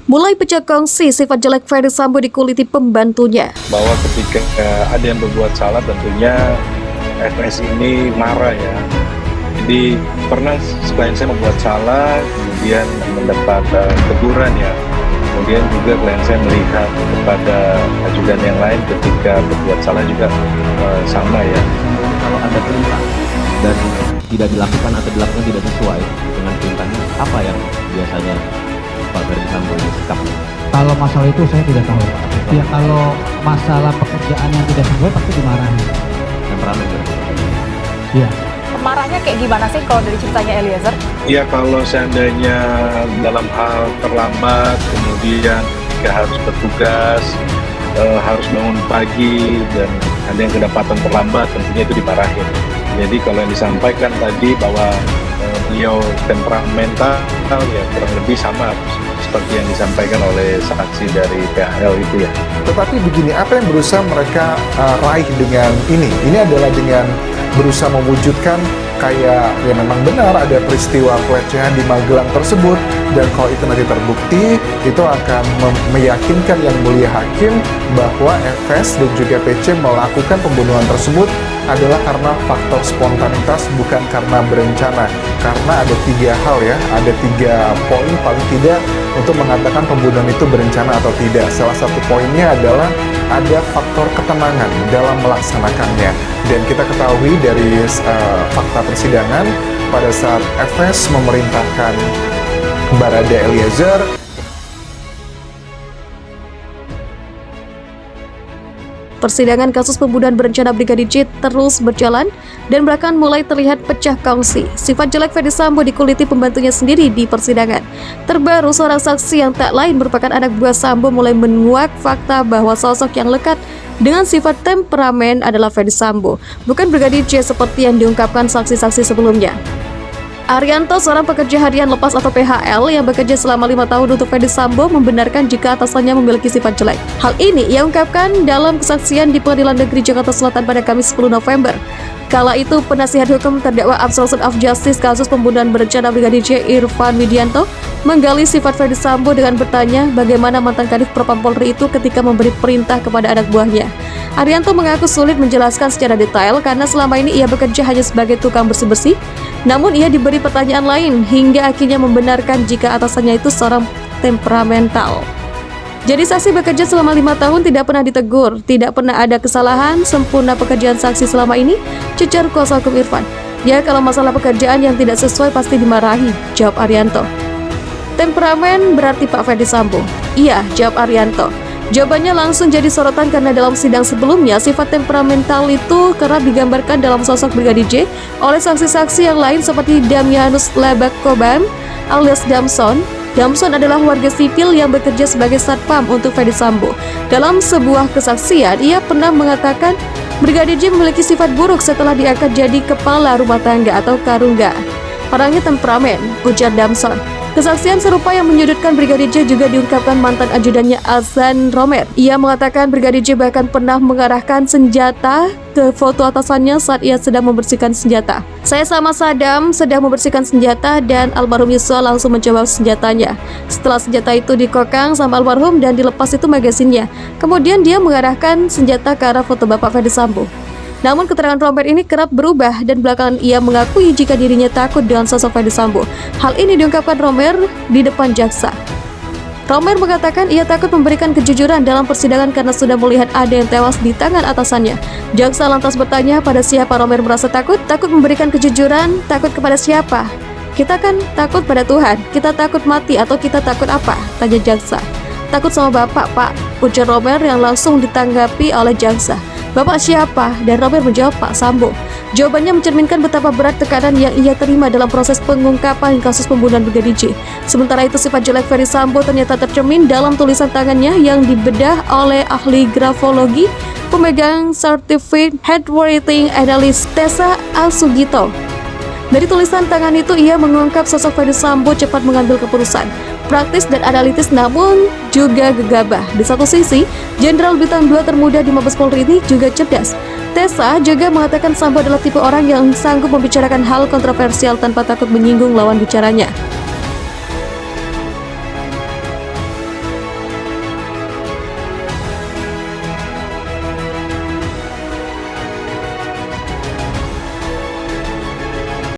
Mulai pecah kongsi sifat jelek Ferdy Sambo dikuliti pembantunya. Bahwa ketika ada yang berbuat salah tentunya FS ini marah ya. Jadi pernah klien saya membuat salah, kemudian mendapat teguran ya. Kemudian juga klien saya melihat kepada ajudan yang lain ketika berbuat salah juga sama ya. Kalau ada perintah dan tidak dilakukan atau dilakukan tidak sesuai dengan perintahnya, apa yang biasanya Pak Ferdy Sambo sikapnya? Kalau masalah itu saya tidak tahu. Ya kalau masalah pekerjaan yang tidak sesuai pasti dimarahi. Temperamen berarti? Iya. Marahnya kayak gimana sih kalau dari ceritanya Eliezer? Ya kalau seandainya dalam hal terlambat, kemudian jika harus bertugas, harus bangun pagi dan ada yang kedapatan terlambat, tentunya itu dimarahin. Jadi kalau yang disampaikan tadi bahwa beliau temperamental ya kurang lebih sama seperti yang disampaikan oleh saksi dari PHL itu ya. Tetapi begini, apa yang berusaha mereka raih dengan ini? Ini adalah dengan berusaha mewujudkan kayak ya memang benar ada peristiwa pelecehan di Magelang tersebut, dan kalau itu nanti terbukti itu akan meyakinkan Yang Mulia Hakim bahwa FS dan juga PC melakukan pembunuhan tersebut adalah karena faktor spontanitas, bukan karena berencana. Karena ada 3 hal ya, ada 3 poin paling tidak untuk mengatakan pembunuhan itu berencana atau tidak. Salah satu poinnya adalah ada faktor ketenangan dalam melaksanakannya. Dan kita ketahui dari fakta persidangan pada saat FS memerintahkan Barada Eliezer Persidangan kasus pembunuhan berencana Brigadir J terus berjalan dan bahkan mulai terlihat pecah kongsi. Sifat jelek Ferdy Sambo dikuliti pembantunya sendiri di persidangan. Terbaru seorang saksi yang tak lain merupakan anak buah Sambo mulai menguak fakta bahwa sosok yang lekat dengan sifat temperamen adalah Ferdy Sambo, bukan Brigadir J seperti yang diungkapkan saksi-saksi sebelumnya. Arianto, seorang pekerja harian lepas atau PHL yang bekerja selama 5 tahun untuk Ferdy Sambo, membenarkan jika atasannya memiliki sifat jelek. Hal ini ia ungkapkan dalam kesaksian di Pengadilan Negeri Jakarta Selatan pada Kamis 10 November. Kala itu, penasihat hukum terdakwa obstruction of justice kasus pembunuhan berencana Brigadir J, Irfan Widianto, menggali sifat Ferdy Sambo dengan bertanya bagaimana mantan Kadif Propam Polri itu ketika memberi perintah kepada anak buahnya. Arianto mengaku sulit menjelaskan secara detail karena selama ini ia bekerja hanya sebagai tukang bersih-bersih. Namun ia diberi pertanyaan lain hingga akhirnya membenarkan jika atasannya itu seorang temperamental. Jadi saksi bekerja selama 5 tahun tidak pernah ditegur, tidak pernah ada kesalahan, sempurna pekerjaan saksi selama ini, cecar kuasa hukum Irfan. Ya kalau masalah pekerjaan yang tidak sesuai pasti dimarahi, jawab Arianto. Temperamen berarti Pak Ferdy Sambo? Iya, jawab Arianto. Jawabannya langsung jadi sorotan karena dalam sidang sebelumnya sifat temperamental itu kerap digambarkan dalam sosok Brigadir J oleh saksi-saksi yang lain seperti Damianus Labakobam alias Damson. Damson adalah warga sipil yang bekerja sebagai satpam untuk Ferdy Sambo. Dalam sebuah kesaksian, ia pernah mengatakan Brigadir J memiliki sifat buruk setelah diangkat jadi kepala rumah tangga atau karungga. Orangnya temperamen, ujar Damson. Kesaksian serupa yang menyudutkan Brigadir J juga diungkapkan mantan ajudannya Azan Romer. Ia mengatakan Brigadir J bahkan pernah mengarahkan senjata ke foto atasannya saat ia sedang membersihkan senjata. Saya sama Saddam sedang membersihkan senjata dan almarhum Yosua langsung mencoba senjatanya. Setelah senjata itu dikokang sama almarhum dan dilepas itu magasinnya. Kemudian dia mengarahkan senjata ke arah foto Bapak Ferdy Sambo. Namun keterangan Romer ini kerap berubah dan belakangan ia mengakui jika dirinya takut dengan sosok Ferdy Sambo. Hal ini diungkapkan Romer di depan jaksa. Romer mengatakan ia takut memberikan kejujuran dalam persidangan karena sudah melihat ada yang tewas di tangan atasannya. Jaksa lantas bertanya pada siapa Romer merasa takut? Takut memberikan kejujuran? Takut kepada siapa? Kita kan takut pada Tuhan. Kita takut mati atau kita takut apa? Tanya jaksa. Takut sama Bapak, Pak, ujar Romer yang langsung ditanggapi oleh jaksa. Bapak siapa? Dan Romer menjawab Pak Sambo. Jawabannya mencerminkan betapa berat tekanan yang ia terima dalam proses pengungkapan kasus pembunuhan Brigadir J. Sementara itu sifat jelek Ferdy Sambo ternyata tercermin dalam tulisan tangannya yang dibedah oleh ahli grafologi pemegang Certified Handwriting Analyst Tessa Asugito. Dari tulisan tangan itu ia mengungkap sosok Ferdy Sambo cepat mengambil keputusan, praktis dan analitis namun juga gegabah. Di satu sisi, Jenderal Bintang 2 termuda di Mabes Polri ini juga cerdas. Tessa juga mengatakan Sambo adalah tipe orang yang sanggup membicarakan hal kontroversial tanpa takut menyinggung lawan bicaranya.